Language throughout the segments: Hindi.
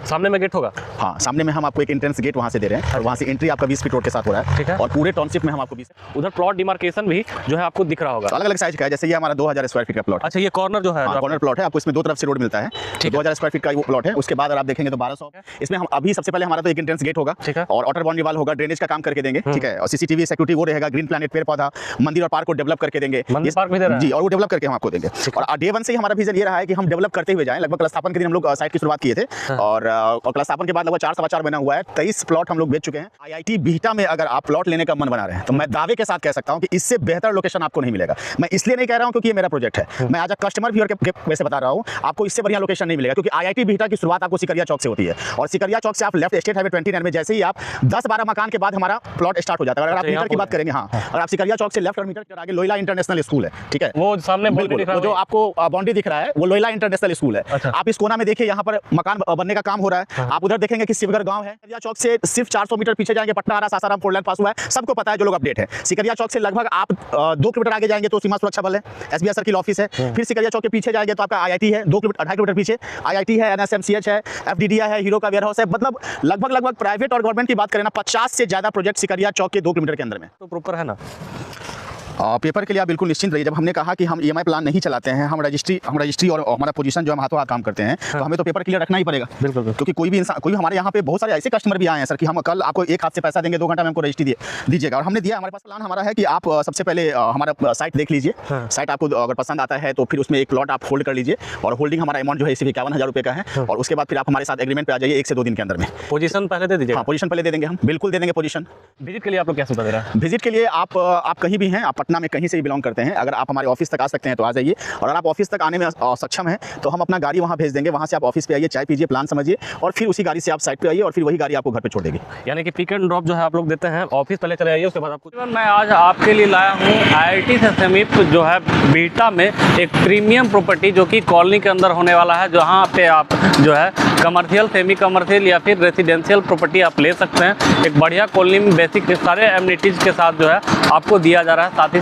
सामने में गेट होगा? हाँ, सामने में हम आपको एक एंट्रेंस गेट वहाँ से दे रहे हैं और वहाँ से एंट्री आपका 20 फीट रोड के साथ हो रहा है। ठीक है। और पूरे टाउनशिप में हम आपको 20 उधर प्लॉट डिमार्केशन भी जो है आपको दिख रहा होगा, अलग अलग साइज का है। जैसे ये हमारा 2000 स्क्वायर फीट का प्लॉट। अच्छा, ये कॉर्नर जो है, कॉर्नर प्लॉट है, आपको इसमें दो तरफ से रोड मिलता है। 2000 स्क्वायर फीट का वो प्लॉट है। उसके बाद अगर आप देखेंगे तो 1200 इसमें हम अभी सबसे पहले हमारा तो एक एंट्रेंस गेट होगा। ठीक है। और वाटर बाउंड्री वाल होगा, ड्रेनेज का काम करके देंगे। ठीक है। और सीसीटीवी सिक्योरिटी वो रहेगा, ग्रीन प्लैनेट पेड़ पौधा, मंदिर और पार्क को डेवलप करके देंगे। मंदिर पार्क भी दे रहा है जी, और वो डेवलप करके हम आपको देंगे। और डे 1 से ही हमारा विजन ये रहा है कि हम डेवलप करते हुए जाएं। लगभग कल स्थापन के दिन हम लोग साइट की शुरुआत किए थे और कल स्थापन के बाद लगभग 4 सवा 4 बना हुआ है। 23 प्लॉट हम लोग बेच चुके हैं। आईआईटी बिहटा में अगर आप प्लॉट लेने का मन बना रहे हैं तो मैं दावे के साथ कह सकता हूं कि इससे बेहतर लोकेशन आपको नहीं मिलेगा। मैं इसलिए नहीं कह रहा हूं क्योंकि ये मेरा प्रोजेक्ट है, मैं आज कस्टमर व्यूअर के वैसे बता रहा हूं, आपको इससे बढ़िया लोकेशन नहीं मिलेगा। क्योंकि आईआईटी बिहटा की शुरुआत आपको सिकरिया चौक से होती है और सिकरिया चौक से आप लेफ्ट स्टेट हाईवे 29 में जैसे ही आप 10-12 मकान के बाद हमारा प्लॉट स्टार्ट हो जाता है। अगर आप मीटर की बात करेंगे, हाँ, और आप सिकरिया चौक से लेफ्ट और मीटर आगे लोयला इंटरनेशनल स्कूल है। ठीक है, वो सामने बिल्कुल जो आपको बाउंड्री दिख रहा है वो लोयला इंटरनेशनल स्कूल है। अच्छा। आप इस कोना में देखिए, यहाँ पर मकान बनने का काम हो रहा है। आप उधर देखेंगे कि शिवगढ़ गांव है। सिकरिया चौक से सिर्फ 400 मीटर पीछे जाएंगे, पटना आरा सासाराम 4 लाइन पास हुआ है, सबको पता है जो लोग अपडेट है। सिकरिया चौक से लगभग आप 2 किलोमीटर आगे जाएंगे तो सीमा सुरक्षा बल है, एसबीआई सर्किल ऑफिस है। फिर सिकरिया चौक के पीछे जाएंगे तो आपका आईआईटी है, 2 किलोमीटर 2.5 किलोमीटर पीछे आईआईटी है, एनएसएमसीएच है, एफडीडीआई है, हीरो का वेयर हाउस है। मतलब लगभग प्राइवेट और गवर्नमेंट की बात करें ना, 50 से ज्यादा प्रोजेक्ट सिकरिया चौक के 2 किलोमीटर के अंदर में तो प्रॉपर है ना। पेपर के लिए आप बिल्कुल निश्चिंत रहिए। जब हमने कहा कि हम ईएमआई प्लान नहीं चलाते हैं, हम रजिस्ट्री और हमारा पोजीशन जो हम हाथों हाथ काम करते हैं, तो हमें तो पेपर क्लियर रखना ही पड़ेगा। बिल्कुल। क्योंकि कोई भी इंसान, कोई हमारे यहाँ पे बहुत सारे ऐसे कस्टमर भी आए हैं सर कि हम कल आपको एक हाथ से पैसा देंगे, 2 घंटा में हमको रजिस्ट्री दीजिएगा। और हमने दिया। हमारे पास प्लान हमारा है कि आप सबसे पहले हमारा साइट देख लीजिए। साइट आपको अगर पसंद आता है तो फिर उसमें एक प्लॉट आप होल्ड कर लीजिए और होल्डिंग हमारा अमाउंट जो है सिर्फ 51,000 रुपये का है। और उसके बाद फिर आप हमारे साथ एग्रीमेंट पे आ जाइए 1 से 2 दिन के अंदर में। पोजीशन पहले दे दीजिए। हाँ, पोजीशन पहले दे देंगे, हम बिल्कुल दे देंगे पोजीशन। विजिट के लिए आप लोग क्या सुविधा दे रहा है? विजिट के लिए आप कहीं भी हैं, आप पटना में कहीं से भी बिलोंग करते हैं, अगर आप हमारे ऑफिस तक आ सकते हैं तो आ जाइए। और अगर आप ऑफिस तक आने में सक्षम हैं तो हम अपना गाड़ी वहाँ भेज देंगे। वहाँ से आप ऑफिस पे आइए, चाय पीजिए, प्लान समझिए और फिर उसी गाड़ी से आप साइट पे आइए और फिर वही गाड़ी आपको घर पे छोड़ देगी। यानी कि पिक एंड ड्रॉप जो है आप लोग देते हैं, ऑफिस पहले चले आइए, उसके बाद आपको। मैं आज आपके लिए लाया हूँ आईआईटी से समीप जो है बिहटा में एक प्रीमियम प्रॉपर्टी जो कि कॉलोनी के अंदर होने वाला है, जहाँ पे आप जो है कमर्शियल, सेमी कमर्शियल या फिर रेसिडेंशियल प्रॉपर्टी आप ले सकते हैं। एक बढ़िया कॉलोनी में बेसिक सारे एमिनिटीज़ के साथ जो है आपको दिया जा रहा है। साथ ही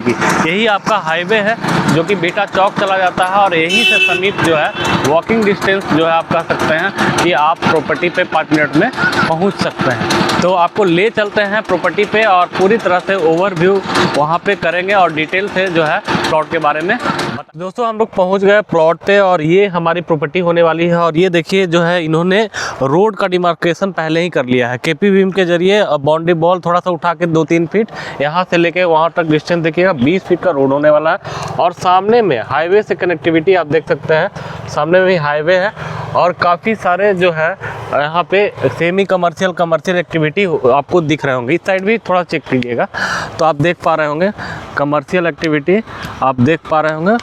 यही आपका हाईवे है जो कि बिहटा चौक चला जाता है और यहीं से समीप जो है वॉकिंग डिस्टेंस जो है आप कह सकते हैं कि आप प्रॉपर्टी पे 5 मिनट में पहुंच सकते हैं। तो आपको ले चलते हैं प्रॉपर्टी पे और पूरी तरह से ओवरव्यू वहां पे करेंगे और डिटेल से जो है प्लॉट के बारे में। दोस्तों हम लोग पहुंच गए प्लॉट पे और ये हमारी प्रॉपर्टी होने वाली है। और ये देखिए जो है इन्होंने रोड का डिमार्केशन पहले ही कर लिया है केपी बीम के जरिए। बाउंड्री बॉल थोड़ा सा उठा के 2-3 फीट यहाँ से लेके वहाँ तक डिस्टेंस देखिएगा, 20 फीट का रोड होने वाला है। और सामने में हाईवे से कनेक्टिविटी आप देख सकते हैं, सामने में ही हाईवे है और काफ़ी सारे जो है यहाँ पे सेमी कमर्शियल एक्टिविटी आपको दिख रहे होंगे। इस साइड भी थोड़ा चेक कीजिएगा तो आप देख पा रहे होंगे कमर्शियल एक्टिविटी आप देख पा रहे होंगे।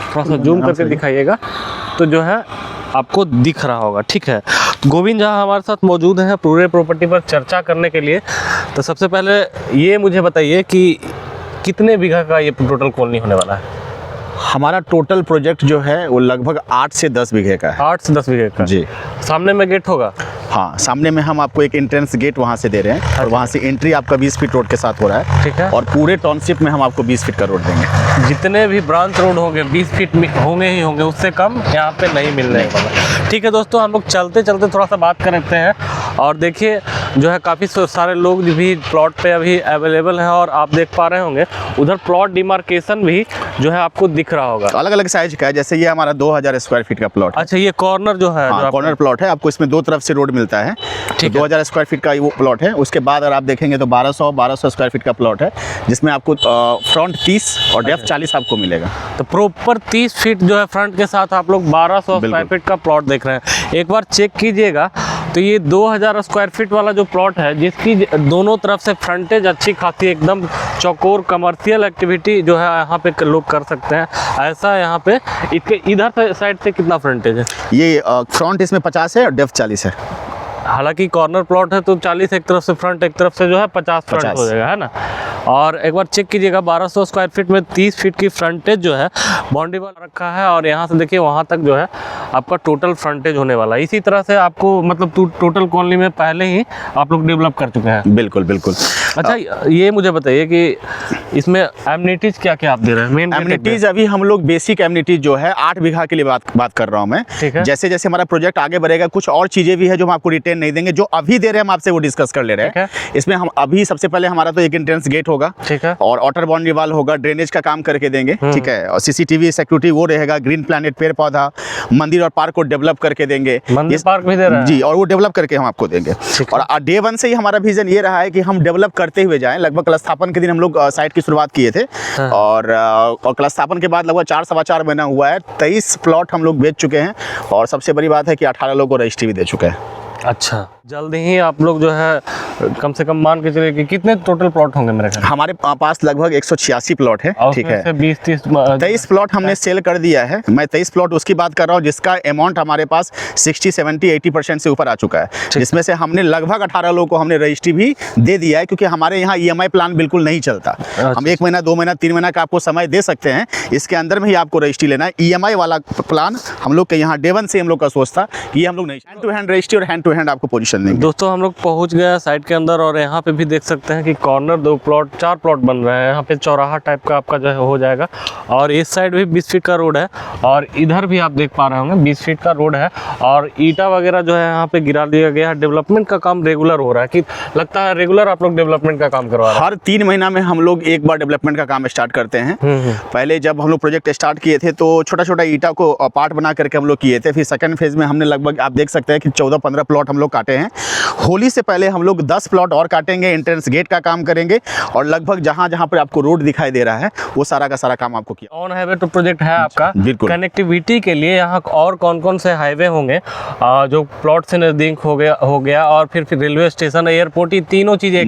थोड़ा सा जूम करके दिखाइएगा तो जो है आपको दिख रहा होगा। ठीक है, गोविंद झा हमारे साथ मौजूद हैं पूरे प्रॉपर्टी पर चर्चा करने के लिए। तो सबसे पहले ये मुझे बताइए कि कितने बीघा का ये टोटल कॉलोनी होने वाला है? हमारा टोटल प्रोजेक्ट जो है वो लगभग 8 से 10 बीघे का है। 8 से 10 बीघे का जी। सामने में गेट होगा? हाँ, सामने में हम आपको एक एंट्रेंस गेट वहाँ से दे रहे हैं और वहाँ से एंट्री आपका 20 फीट रोड के साथ हो रहा है। ठीक है। और पूरे टाउनशिप में हम आपको 20 फीट का रोड देंगे। जितने भी ब्रांच रोड होंगे 20 फीट में होंगे ही होंगे, उससे कम यहाँ पे नहीं मिलने वाला। ठीक है दोस्तों, हम लोग चलते चलते थोड़ा सा बात करते हैं और देखिए जो है काफ़ी सारे लोग भी प्लॉट पे अभी अवेलेबल हैं और आप देख पा रहे होंगे उधर प्लॉट डिमार्केशन भी जो है आपको दिख रहा होगा। अलग अलग साइज का है। जैसे ये हमारा 2000 स्क्वायर फीट का प्लॉट। अच्छा, ये कॉर्नर जो है? हाँ, कॉर्नर प्लॉट है, आपको इसमें 2 तरफ से रोड मिलता है। तो 2000 स्क्वायर फीट का वो प्लॉट है। उसके बाद अगर आप देखेंगे तो 1200 स्क्वायर फीट का प्लॉट है जिसमें आपको फ्रंट 30 और डेप्थ 40 आपको मिलेगा। तो प्रॉपर 30 फीट जो है फ्रंट के साथ आप लोग 1200 स्क्वायर फीट का प्लॉट देख रहे हैं। एक बार चेक कीजिएगा तो ये 2000 स्क्वायर फीट वाला जो प्लॉट है जिसकी दोनों तरफ से फ्रंटेज अच्छी खासी एकदम चौकोर कमर्शियल एक्टिविटी जो है यहाँ पे लोग कर सकते हैं। ऐसा यहाँ पे इसके इधर साइड से कितना फ्रंटेज है? ये फ्रंट इसमें 50 है और डेप्थ 40 है। हालांकि कॉर्नर प्लॉट है तो 40 एक तरफ से फ्रंट, एक तरफ से जो है 50 फ्रंट हो जाएगा, है ना। और एक बार चेक कीजिएगा 1200 स्क्वायर फीट में 30 फीट की फ्रंटेज जो है बाउंड्री वॉल रखा है और यहाँ से देखिए वहाँ तक जो है आपका टोटल फ्रंटेज होने वाला है। इसी तरह से आपको मतलब टोटल कॉलोनी में पहले ही आप लोग डेवलप कर चुके हैं। बिल्कुल बिल्कुल। अच्छा, ये मुझे बताइए कि इसमें एमिनिटीज क्या क्या आप दे रहे हैं? मेन एमिनिटीज अभी हम लोग बेसिक एमिनिटीज जो है 8 बीघा के लिए बात कर रहा हूँ मैं। ठीक है। जैसे जैसे हमारा प्रोजेक्ट आगे बढ़ेगा कुछ और चीजें भी है जो हम आपको रिटेन नहीं देंगे, जो अभी दे रहे हैं हम आपसे वो डिस्कस कर ले रहे हैं। इसमें हम अभी सबसे पहले हमारा तो एक एंट्रेंस गेट होगा, ठीक है, और वाटर बाउंड्री वाल होगा, ड्रेनेज का काम करके देंगे, ठीक है, और सीसीटीवी सिक्योरिटी वो रहेगा, ग्रीन प्लैनेट पेड़ पौधा, मंदिर और पार्क को डेवलप करके देंगे। मंदिर पार्क भी दे रहा है जी, और वो डेवलप करके हम आपको देंगे। और डे 1 से ही हमारा विजन ये रहा है कि हम डेवलप करते हुए जाएं। लगभग कल स्थापन के दिन हम लोग साइट की शुरुआत किए थे, और कल स्थापन के बाद लगभग 4 सवा 4 महीना हुआ है। 23 प्लॉट हम लोग बेच चुके हैं, और सबसे बड़ी बात है कि 18 लोगों को रजिस्ट्री भी दे चुके हैं। अच्छा, जल्द ही आप लोग जो है कम से कम मान के चलिए कि कितने टोटल प्लॉट होंगे मेरे ख्याल? हमारे पास लगभग 186 प्लॉट है, ठीक है। 23 प्लॉट हमने सेल कर दिया है। मैं 23 प्लॉट उसकी बात कर रहा हूँ जिसका अमाउंट हमारे पास 60, 70, 80% से ऊपर आ चुका है, जिसमें से हमने लगभग 18 लोगों को हमने रजिस्ट्री भी दे दिया है, क्योंकि हमारे यहाँ EMI प्लान बिल्कुल नहीं चलता। हम 1 महीना, 2 महीना, 3 महीना का आपको समय दे सकते हैं, इसके अंदर में ही आपको रजिस्ट्री लेना है। EMI वाला प्लान हम लोग के यहाँ डे 1 से हम लोग का सोच था कि ये हम लोग नहीं, हैंड टू हैंड रजिस्ट्री और हैंड टू हैंड आपको पोजीशन देंगे। दोस्तों, हम लोग पहुंच गए साइट के अंदर, और यहाँ पे भी देख सकते हैं कि कॉर्नर 2 प्लॉट 4 प्लॉट बन रहे हैं। यहाँ पे चौराहा टाइप का आपका जो है हो जाएगा, और इस साइड भी 20 फीट का रोड है, और इधर भी आप देख पा रहे होंगे 20 फीट का रोड है, और ईटा वगैरह जो है यहाँ पे गिरा दिया गया है। डेवलपमेंट का काम रेगुलर हो रहा है, कि लगता है रेगुलर आप लोग डेवलपमेंट का काम करवा रहे हैं? हर 3 महीना में हम लोग एक बार डेवलपमेंट का काम स्टार्ट करते हैं। पहले जब हम लोग प्रोजेक्ट स्टार्ट किए थे तो छोटा छोटा ईटा को पार्ट बना करके हम लोग किए थे। फिर सेकंड फेज में हमने लगभग आप देख सकते हैं कि 14-15 प्लॉट हम लोग काटे हैं। होली से पहले हम लोग 10 प्लॉट और काटेंगे, एंट्रेंस गेट का काम करेंगे, और लगभग जहाँ जहाँ पर आपको रोड दिखाई दे रहा है वो सारा का सारा काम आपको किया। ऑन हाईवे तो प्रोजेक्ट है आपका, बिल्कुल। कनेक्टिविटी के लिए यहाँ और कौन कौन से हाईवे होंगे जो प्लॉट से नजदीक हो गया, और फिर रेलवे स्टेशन, एयरपोर्ट, ये तीनों चीजें?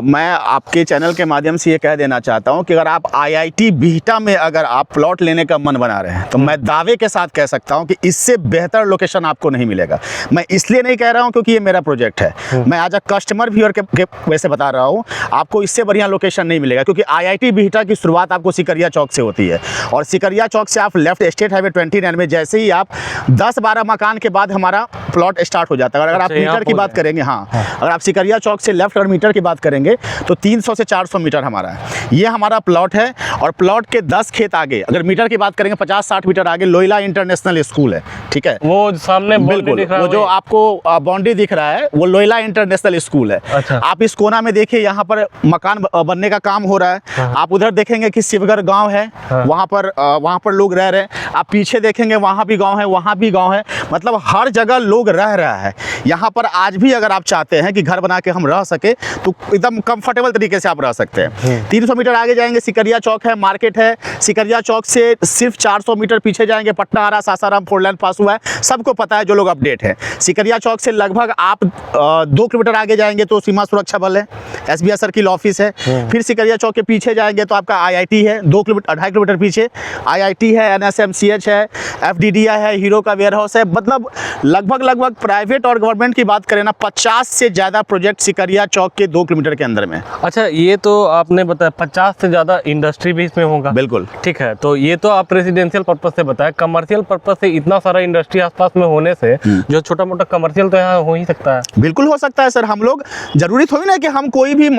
मैं आपके चैनल के माध्यम से ये कह देना चाहता हूँ कि अगर आप IIT बिहटा में अगर आप प्लॉट लेने का मन बना रहे हैं तो मैं दावे के साथ कह सकता हूँ कि इससे बेहतर लोकेशन आपको नहीं मिलेगा। मैं इसलिए नहीं कह रहा हूँ क्योंकि ये मेरा प्रोजेक्ट है, मैं आज कस्टमर व्यूअर के वैसे बता रहा हूँ, आपको इससे बढ़िया लोकेशन नहीं मिलेगा। क्योंकि IIT बिहटा की शुरुआत आपको सिकरिया चौक से होती है, और सिकरिया चौक से आप लेफ्ट स्टेट हाईवे 29 में जैसे ही आप 10-12 मकान के बाद हमारा प्लॉट स्टार्ट हो जाता है। अगर आप मीटर की बात करेंगे, हाँ, अगर आप सिकरिया चौक से लेफ्ट और मीटर की बात करेंगे तो 300 से 400 मीटर हमारा है, ये हमारा प्लॉट है। और प्लॉट के 10 खेत आगे अगर मीटर की बात करेंगे 50-60 मीटर आगे लोयला इंटरनेशनल स्कूल है, ठीक है, वो सामने बिल्कुल वो जो आपको बाउंड्री दिख रहा है वो लोयला इंटरनेशनल स्कूल है। अच्छा। आप इस कोना में देखिए, यहाँ पर मकान बनने का काम हो रहा है। हाँ। आप उधर देखेंगे कि शिवगढ़ गांव है, हाँ। वहाँ पर लोग रह रहे हैं। आप पीछे देखेंगे वहाँ भी गांव है, वहाँ भी गांव है, मतलब हर जगह लोग रह रहा है। यहाँ पर आज भी अगर आप चाहते हैं कि घर बना के हम रह सके तो एकदम कंफर्टेबल तरीके से आप रह सकते हैं। 300 मीटर आगे जाएंगे सिकरिया चौक है, मार्केट है। सिकरिया चौक से सिर्फ 400 मीटर पीछे जाएंगे पटना आरा सासाराम 4 लाइन पास हुआ है, सबको पता है जो लोग अपडेट है। सिकरिया चौक से लगभग आप 2 किलोमीटर आगे जाएंगे तो सीमा सुरक्षा बल है, SBI सर्किल ऑफिस है। फिर सिकरिया चौक के पीछे जाएंगे तो आपका IIT है, 2.5 किलोमीटर पीछे IIT है, NSMCH है, FDDI है, हीरो का वेयर हाउस है। मतलब लगभग प्राइवेट और गवर्नमेंट की बात करें ना, 50 से ज़्यादा प्रोजेक्ट सिकरिया चौक के 2 किलोमीटर के अंदर में। अच्छा, ये तो आपने बताया 50 से ज़्यादा इंडस्ट्री भी इसमें होगा? बिल्कुल, ठीक है। तो ये तो आप रेजिडेंशियल पर्पस से बताया, कमर्शियल पर्पस से इतना सारा इंडस्ट्री आसपास में होने से जो छोटा मोटा कमर्शियल तो यहाँ हो ही सकता है? बिल्कुल हो सकता है सर। हम लोग जरूरी थोड़ी ना कि हम कोई भी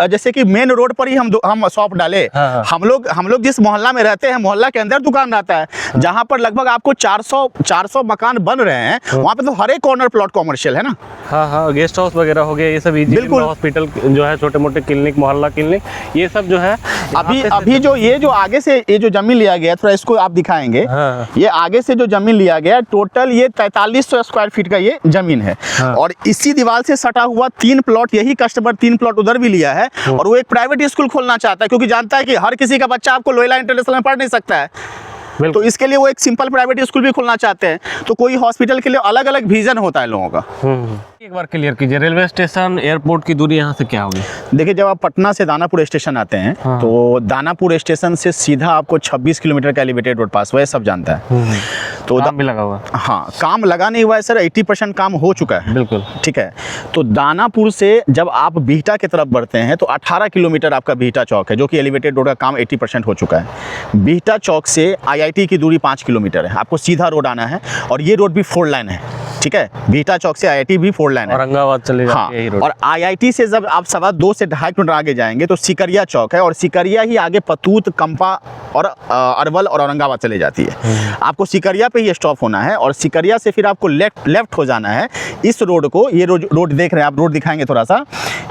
जैसे कि मेन रोड पर ही हम शॉप डाले। हाँ। हम लोग जिस मोहल्ला में रहते हैं, मोहल्ला के अंदर दुकान रहता है। हाँ। जहाँ पर लगभग आपको 400 मकान बन रहे हैं, वहाँ पे तो हर एक कॉर्नर प्लॉट कॉमर्शियल है ना। हाँ, गेस्ट हाउस वगैरह हो गया, ये सब बिल्कुल, हॉस्पिटल जो है, छोटे मोटे क्लिनिक, मोहल्ला क्लिनिक, ये सब जो है। अभी जो आगे से ये जो जमीन लिया गया, थोड़ा इसको आप दिखाएंगे। हाँ। ये आगे से जो जमीन लिया गया टोटल ये 4300 स्क्वायर फीट का ये जमीन है। हाँ। और इसी दीवार से सटा हुआ 3 प्लॉट, यही कस्टमर 3 प्लॉट उधर भी लिया है, और वो एक प्राइवेट स्कूल खोलना चाहता है, क्योंकि जानता है कि हर किसी का बच्चा आपको लोयला इंटरनेशनल में पढ़ नहीं सकता है। तो इसके लिए वो एक सिंपल प्राइवेट स्कूल भी खोलना चाहते हैं। तो कोई हॉस्पिटल के लिए अलग अलग विजन होता है लोगों का। एक बार क्लियर कीजिए, रेलवे स्टेशन एयरपोर्ट की दूरी यहाँ से क्या होगी? देखिए, जब आप पटना से दानापुर स्टेशन आते हैं, हाँ, तो दानापुर स्टेशन से सीधा आपको 26 किलोमीटर का एलिवेटेड रोड पास हुआ है, सब जानता है। तो काम भी लगा हुआ? हाँ, काम लगा नहीं हुआ है सर, 80% काम हो चुका है। बिल्कुल, ठीक है। तो दानापुर से जब आप बिहटा की तरफ बढ़ते हैं तो 18 किलोमीटर आपका बिहटा चौक है, जो कि एलिवेटेड रोड का काम 80% हो चुका है। बिहटा चौक से IIT की दूरी 5 किलोमीटर है, आपको सीधा रोड आना है, और ये रोड भी 4 लाइन है। ठीक है, बीटा चौक से IIT भी 4 लाइन है। औरंगाबाद चले हाँ, जाती है यही रोड। और IIT से जब आप 2.25 से 2.5 किलोमीटर आगे जाएंगे तो सिकरिया चौक है, और सिकरिया ही आगे पतूत, कंपा और अरवल और औरंगाबाद चले जाती है। आपको सिकरिया पे ही स्टॉप होना है, और सिकरिया से फिर आपको लेफ्ट हो जाना है। इस रोड को, ये रोड देख रहे हैं आप, रोड दिखाएंगे थोड़ा सा,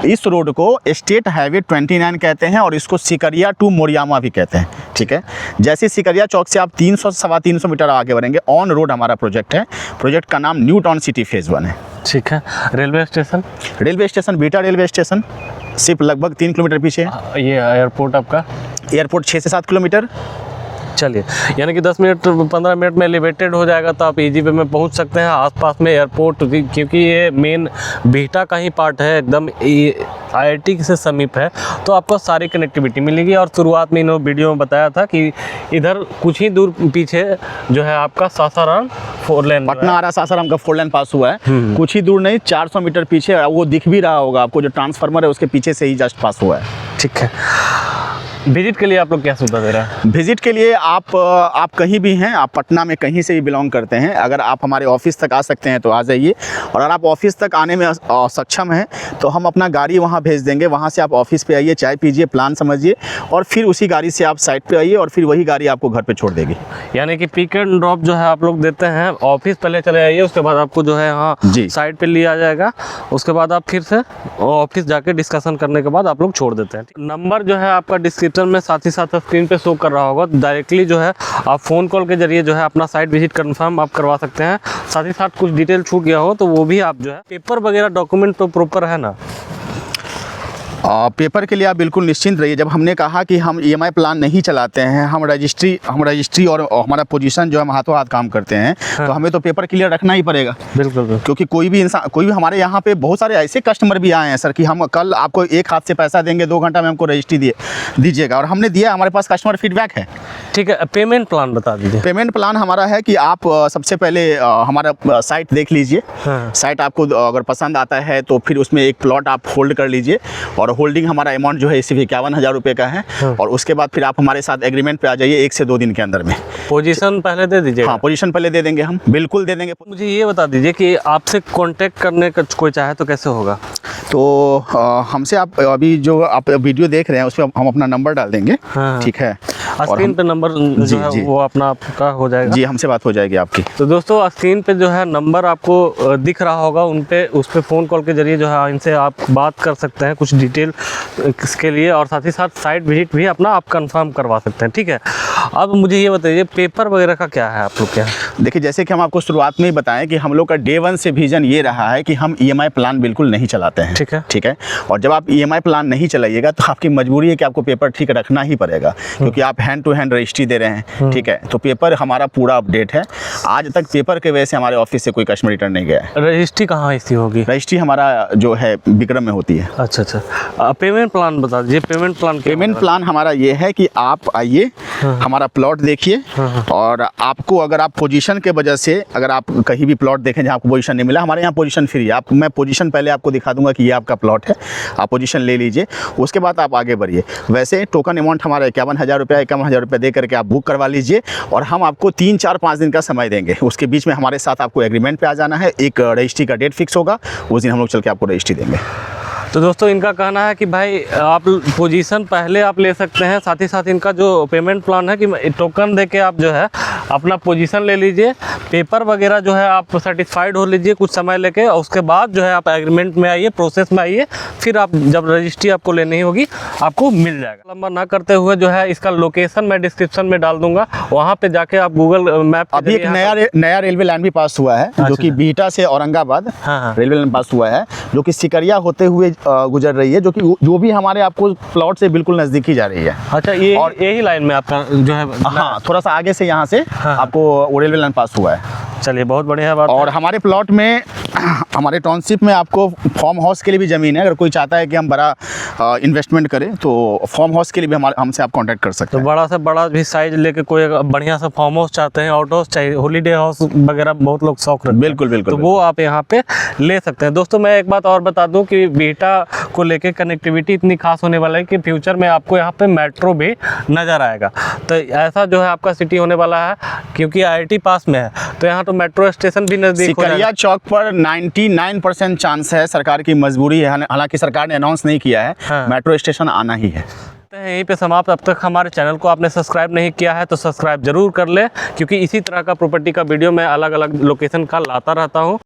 इस रोड को स्टेट हाईवे 29 कहते हैं, और इसको सिकरिया टू मोरियामा भी कहते हैं। ठीक है, जैसे सिकरिया चौक से आप 300-325 मीटर आगे बढ़ेंगे, ऑन रोड हमारा प्रोजेक्ट है। प्रोजेक्ट का नाम न्यू टाउन सिटी फेज 1 है। ठीक है, railway station? Railway station beta railway station सिर्फ लगभग 3 किलोमीटर पीछे है। ये एयरपोर्ट आपका? एयरपोर्ट 6 से 7 किलोमीटर। चलिए, यानी कि 10 मिनट 15 मिनट में एलिवेटेड हो जाएगा, तो आप इजी वे में पहुंच सकते हैं। आसपास में एयरपोर्ट, क्योंकि ये मेन बिहटा का ही पार्ट है, एकदम IIT से समीप है, तो आपको सारी कनेक्टिविटी मिलेगी। और शुरुआत में इन्होंने वीडियो में बताया था कि इधर कुछ ही दूर पीछे जो है आपका सासाराम 4 लेन, पटना आरा सासाराम का 4 लेन पास हुआ है। कुछ ही दूर नहीं, 400 मीटर पीछे, वो दिख भी रहा होगा आपको, जो ट्रांसफार्मर है उसके पीछे से ही जस्ट पास हुआ है। ठीक है, विजिट के लिए आप लोग क्या सुविधा दे रहे हैं? विजिट के लिए आप कहीं भी हैं, आप पटना में कहीं से भी बिलोंग करते हैं, अगर आप हमारे ऑफिस तक आ सकते हैं तो आ जाइए। और अगर आप ऑफिस तक आने में सक्षम हैं तो हम अपना गाड़ी वहां भेज देंगे, वहां से आप ऑफिस पे आइए, चाय पीजिए, प्लान समझिए, और फिर उसी गाड़ी से आप साइट पे आइए, और फिर वही गाड़ी आपको घर पे छोड़ देगी। यानी कि पिक एंड ड्रॉप जो है आप लोग देते हैं, ऑफिस पहले चले आइए, उसके बाद आपको जो है यहाँ जी साइट पे लिया जाएगा, उसके बाद आप फिर से ऑफिस जाके डिस्कशन करने के बाद आप लोग छोड़ देते हैं। नंबर जो है आपका डिस्क्रिप्शन में साथ ही साथ स्क्रीन पे शो कर रहा होगा, डायरेक्टली जो है आप फ़ोन कॉल के जरिए जो है अपना साइट विजिट कंफर्म आप करवा सकते हैं। साथ ही साथ कुछ डिटेल छूट गया हो तो वो भी आप जो है, पेपर वगैरह डॉक्यूमेंट तो प्रॉपर है ना? पेपर के लिए आप बिल्कुल निश्चिंत रहिए। जब हमने कहा कि हम EMI प्लान नहीं चलाते हैं, हम रजिस्ट्री और हमारा पोजीशन जो है हाथों हाथ काम करते हैं, तो हमें तो पेपर क्लियर रखना ही पड़ेगा। बिल्कुल, क्योंकि कोई भी हमारे यहाँ पे बहुत सारे ऐसे कस्टमर भी आए हैं सर कि हम कल आपको एक हाथ से पैसा देंगे, 2 घंटा में हमको रजिस्ट्री दीजिएगा, और हमने दिया, हमारे पास कस्टमर फीडबैक है। ठीक है, पेमेंट प्लान बता दीजिए। पेमेंट प्लान हमारा है कि आप सबसे पहले हमारा साइट देख लीजिए। साइट आपको अगर पसंद आता है तो फिर उसमें एक प्लॉट आप होल्ड कर लीजिए, और होल्डिंग हमारा अमाउंट जो है सिर्फ 51,000 रुपये का है। और उसके बाद फिर आप हमारे साथ एग्रीमेंट पे आ जाइए 1 से 2 दिन के अंदर में। पोजीशन पहले दे दीजिए? हाँ, पोजीशन पहले दे देंगे, हम बिल्कुल दे देंगे। मुझे ये बता दीजिए कि आपसे कांटेक्ट करने का कोई चाहे तो कैसे होगा? तो हमसे आप अभी जो आप वीडियो देख रहे हैं उस पर हम अपना नंबर डाल देंगे। हाँ। ठीक है, स्क्रीन पे नंबर जो है वो अपना आपका हो जाएगा। जी, हमसे बात हो जाएगी आपकी। तो दोस्तों, स्क्रीन पे जो है नंबर आपको दिख रहा होगा, उस पे फ़ोन कॉल के जरिए जो है इनसे आप बात कर सकते हैं कुछ डिटेल इसके लिए, और साथ ही साथ साइट विजिट भी अपना आप कंफर्म करवा सकते हैं। ठीक है, अब मुझे ये बताइए पेपर वगैरह का क्या है आप लोग क्या? देखिए, जैसे कि हम आपको शुरुआत में ही बताएं कि हम लोग का डे 1 से विजन ये रहा है कि हम EMI प्लान बिल्कुल नहीं चलाते हैं। ठीक है, और जब आप EMI प्लान नहीं चलाइएगा तो आपकी मजबूरी है कि आपको पेपर ठीक रखना ही पड़ेगा, क्योंकि आप हैंड टू हैंड रजिस्ट्री दे रहे हैं। ठीक है, तो पेपर हमारा पूरा अपडेट है। आज तक पेपर के वजह से हमारे ऑफिस से कोई कस्टमर रिटर्न नहीं गया है। रजिस्ट्री कहाँ इसी होगी? रजिस्ट्री हमारा जो है विक्रम में होती है। अच्छा, पेमेंट प्लान बता दीजिए। पेमेंट प्लान हमारा ये है कि आप आइए, हमारा प्लॉट देखिए, और आपको अगर आप पोजीशन के वजह से अगर आप कहीं भी प्लॉट देखें जहाँ आपको पोजीशन नहीं मिला, हमारे यहाँ पोजीशन फ्री है। मैं पोजीशन पहले आपको दिखा दूंगा कि ये आपका प्लॉट है, आप पोजीशन ले लीजिए, उसके बाद आप आगे बढ़िए। वैसे टोकन अमाउंट हमारा 51,000 रुपये, 51,000 रुपये दे करके आप बुक करवा लीजिए, और हम आपको 3, 4, 5 दिन का समय देंगे। उसके बीच में हमारे साथ आपको एग्रीमेंट पे आ जाना है, एक रजिस्ट्री का डेट फिक्स होगा, उस दिन हम लोग चल के आपको रजिस्ट्री देंगे। तो दोस्तों, इनका कहना है कि भाई आप पोजीशन पहले आप ले सकते हैं, साथ ही साथ इनका जो पेमेंट प्लान है कि टोकन दे के आप जो है अपना पोजीशन ले लीजिए, पेपर वगैरह जो है आप सर्टिफाइड हो लीजिए कुछ समय लेके, और उसके बाद जो है आप एग्रीमेंट में आइए, प्रोसेस में आइए, फिर आप जब रजिस्ट्री आपको लेनी होगी आपको मिल जाएगा। लंबा ना करते हुए जो है इसका लोकेशन मैं डिस्क्रिप्शन में डाल दूंगा, वहाँ पे जाके आप गूगल मैप। अभी एक नया रेलवे लाइन भी पास हुआ है, जो कि बिहटा से औरंगाबाद रेलवे लाइन पास हुआ है, जो कि सिकरिया होते हुए गुजर रही है, जो भी हमारे आपको प्लॉट से बिल्कुल नजदीक ही जा रही है। अच्छा, ये और यही लाइन में आपका जो है? हाँ, थोड़ा सा आगे से यहाँ से आपको रेलवे लाइन पास हुआ है। चलिए, बहुत बढ़िया बात। और हमारे प्लॉट में हमारे टाउनशिप में आपको फार्म हाउस के लिए भी ज़मीन है। अगर कोई चाहता है कि हम बड़ा इन्वेस्टमेंट करें तो फार्म हाउस के लिए भी हमसे आप कांटेक्ट कर सकते तो हैं। बड़ा से बड़ा भी साइज लेके कोई अगर बढ़िया सा फार्म हाउस चाहते हैं, आउट हाउस चाहिए, हॉलीडे हाउस वगैरह बहुत लोग शौक रखते हैं, बिल्कुल बिल्कुल तो वो आप यहाँ पे ले सकते हैं। दोस्तों मैं एक बात और बता दूं कि बिहटा को लेके कनेक्टिविटी इतनी खास होने वाला है कि फ्यूचर में आपको यहाँ पे मेट्रो भी नज़र आएगा। तो ऐसा जो है आपका सिटी होने वाला है, क्योंकि IIT पास में है तो यहाँ तो मेट्रो स्टेशन भी नज़दीक हो जाएगा। सिकरिया चौक पर 99% चांस है, सरकार की मजबूरी है, हालांकि सरकार ने अनाउंस नहीं किया है, हाँ। मेट्रो स्टेशन आना ही है। यहीं पे समाप्त। अब तक हमारे चैनल को आपने सब्सक्राइब नहीं किया है तो सब्सक्राइब जरूर कर ले, क्योंकि इसी तरह का प्रॉपर्टी का वीडियो मैं अलग अलग लोकेशन का लाता रहता हूँ।